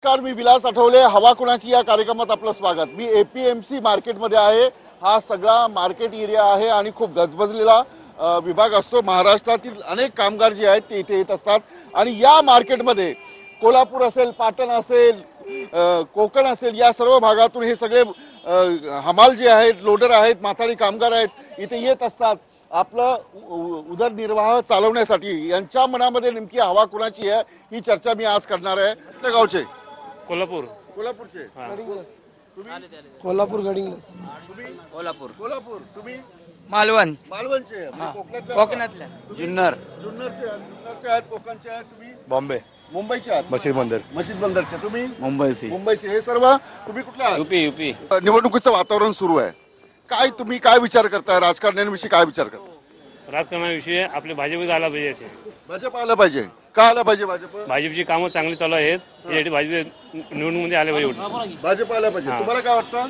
नमस्कार, मी विलास आठवले. हवा कुणाची या कार्यक्रमात आपलं स्वागत. मी एपीएमसी मार्केटमध्ये आहे. हा सगळा मार्केट एरिया आहे आणि खूप गजबजलेला विभाग असतो. महाराष्ट्रातील अनेक कामगार जे आहेत ते इथे येत असतात आणि या मार्केटमध्ये कोल्हापूर असेल, पाटण असेल, कोकण असेल, या सर्व भागातून हे सगळे हमाल जे आहेत, लोडर आहेत, माथाडी कामगार आहेत, इथे येत असतात आपलं उदरनिर्वाह चालवण्यासाठी. यांच्या मनामध्ये नेमकी हवा कुणाची आहे ही चर्चा मी आज करणार आहे. कुठल्या गावचे? कोल्हापूरचे. कोल्हापूर गडिंग्लज. कोल्हापूर. तुम्ही मालवण मालवणचे. कोकणातल्या जुन्नरचे आहेत. कोकणचे आहेत. तुम्ही बॉम्बे मुंबईचे आहात. मशीद बंदरचे. तुम्ही मुंबईचे. हे सर्व तुम्ही कुठल्या? यूपी. निवडणुकीचं वातावरण सुरू आहे. तुम्ही काय विचार करताय? राजकारण्यांविषयी काय विचार करताय? राजकारणाविषयी आपले भाजप आला पाहिजे असे. भाजप आलं पाहिजे. का आलं पाहिजे भाजपची कामं चांगली चालू आहेत. यासाठी भाजप निवडणुकीमध्ये आले पाहिजे. भाजप आलं पाहिजे. तुम्हाला काय वाटतं?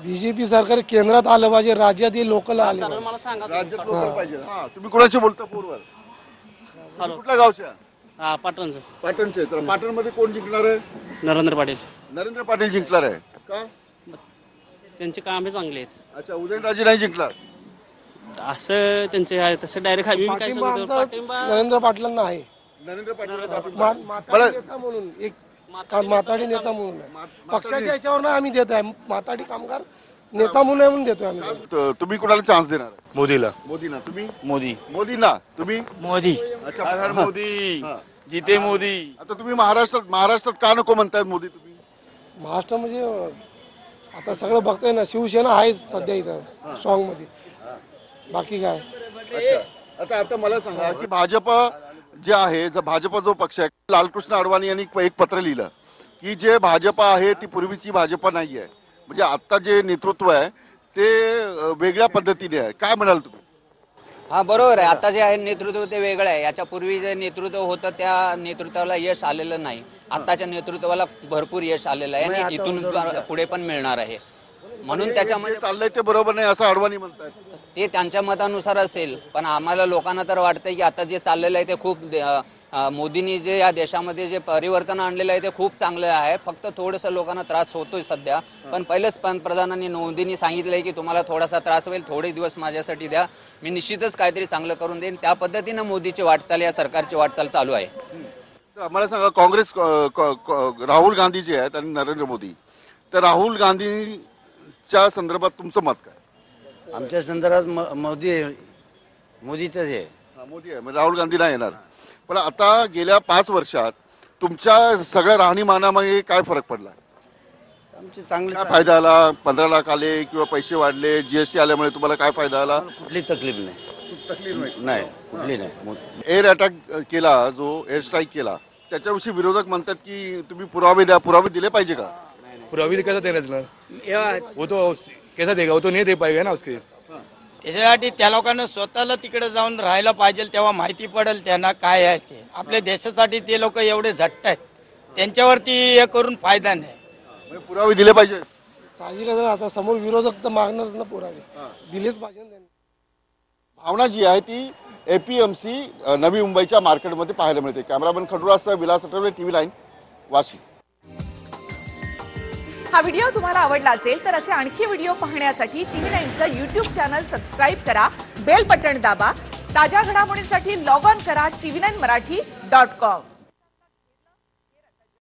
बीजेपी सरकार केंद्रात आलं पाहिजे, राज्यात हे लोकल आले पाहिजे. राज्यात लोकल पाहिजे. तुम्ही कोणाशी बोलता? पूर्वर कुठल्या गावच्या? पाटणचे. तर पाटणमध्ये कोण जिंकणार आहे? नरेंद्र पाटील जिंकणार आहे. का? त्यांचे कामे चांगले आहेत. अच्छा, उदयनराजे नाही जिंकणार असं त्यांचे आहे तसं डायरेक्ट पाठिंबा आमचा नरेंद्र पाटलांना आहे. नरेंद्र पाटील माताडी नेता म्हणून एक माताडी नेता म्हणून आहे. पक्षाच्या याच्यावर आम्ही देत आहे. माताडी कामगार नेता म्हणून देतोय आम्ही. तुम्ही कुणाला चान्स देणार? मोदीला. तुम्ही मोदीना. तुम्ही मोदी. अच्छा, मोदी जिते मोदी. आता तुम्ही महाराष्ट्रात का नको म्हणतायत मोदी? तुम्ही महाराष्ट्र म्हणजे आता सगळं बघताय ना, शिवसेना आहे सध्या इथं सॉंग मध्ये. बाकी काय? अच्छा, आता मला सांगा की भाजप जे आहे, भाजप जो पक्ष आहे, लालकृष्ण अडवाणी यांनी एक पत्र लिहिलं की जे भाजप आहे ती पूर्वीची भाजप नाही आहे. म्हणजे आता जे नेतृत्व आहे ते वेगळ्या पद्धतीने आहे. काय म्हणाल तुम्ही? हा, बरोबर आहे. आता जे आहे नेतृत्व ते वेगळं आहे. याच्या पूर्वी जे नेतृत्व होतं त्या नेतृत्वाला यश आलेलं नाही. आताच्या नेतृत्वाला भरपूर यश आलेलं आहे आणि इथून पुढे पण मिळणार आहे. म्हणून त्याच्यामध्ये चाललंय ते बरोबर नाही असं अडवाणी म्हणतात. ते त्यांच्या मतानुसार असेल, पण आम्हाला लोकांना तर वाटतंय की आता जे चाललेलं आहे ते खूप मोदींनी जे या देशामध्ये जे परिवर्तन आणलेलं आहे ते खूप चांगलं आहे. फक्त थोडंसं लोकांना त्रास होतोय सध्या. पण पहिलेच पंतप्रधानांनी मोदींनी सांगितलंय की तुम्हाला थोडासा त्रास होईल, थोडे दिवस माझ्यासाठी द्या, मी निश्चितच काहीतरी चांगलं करून देईन. त्या पद्धतीनं मोदीची वाटचाल, या सरकारची वाटचाल चालू आहे. मला सांगा, काँग्रेस राहुल गांधी जे आहेत आणि नरेंद्र मोदी, तर राहुल गांधीच्या संदर्भात तुमचं मत काय? आमच्या संदर्भात मोदीच आहे. मोदी आहे, राहुल गांधी नाही येणार. पण आता गेल्या 5 वर्षात तुमच्या सगळ्या राहणीमानामध्ये काय फरक पडला? आमचे चांगले काय फायदा आला? 15 लाख आले किंवा पैसे वाढले, जीएसटी आल्यामुळे तुम्हाला काय फायदा आला? कुठली तकलीफ नाही. कुठली नाही. एअर अटॅक केला, जो एअर स्ट्राईक केला, त्याच्याविषयी विरोधक म्हणतात की तुम्ही पुरावे दिले पाहिजे का? पुरावे कैसा देना देना वो तो कैसा देगा? वो तो नहीं दे पाएगा ना उसके. याच्यासाठी त्या लोकांना स्वतःला तिकडे जाऊन राहायला पाहिजे, तेव्हा माहिती पडेल त्यांना काय आहे ते. आपल्या देशासाठी ते लोक एवढे झट्ट आहेत, त्यांच्यावरती हे करून फायदा नाही. पुरावे दिले पाहिजे. साहजिकच आता समोर विरोधक तर मागणारच ना, पुरावे दिलेच पाहिजे. भावना जी आहे ती एपीएमसी नवी मुंबईच्या मार्केटमध्ये पाहायला मिळते. कॅमेरामॅन खडूरासह विलास आठवले, TV 9 वाशी. हा व्हिडिओ तुम्हाला आवडला असेल तर असे आणखी व्हिडिओ पाहण्यासाठी TV 9चं YouTube चॅनल सबस्क्राईब करा, बेल बटण दाबा. ताज्या घडामोडींसाठी लॉग ऑन करा tv9marathi.com.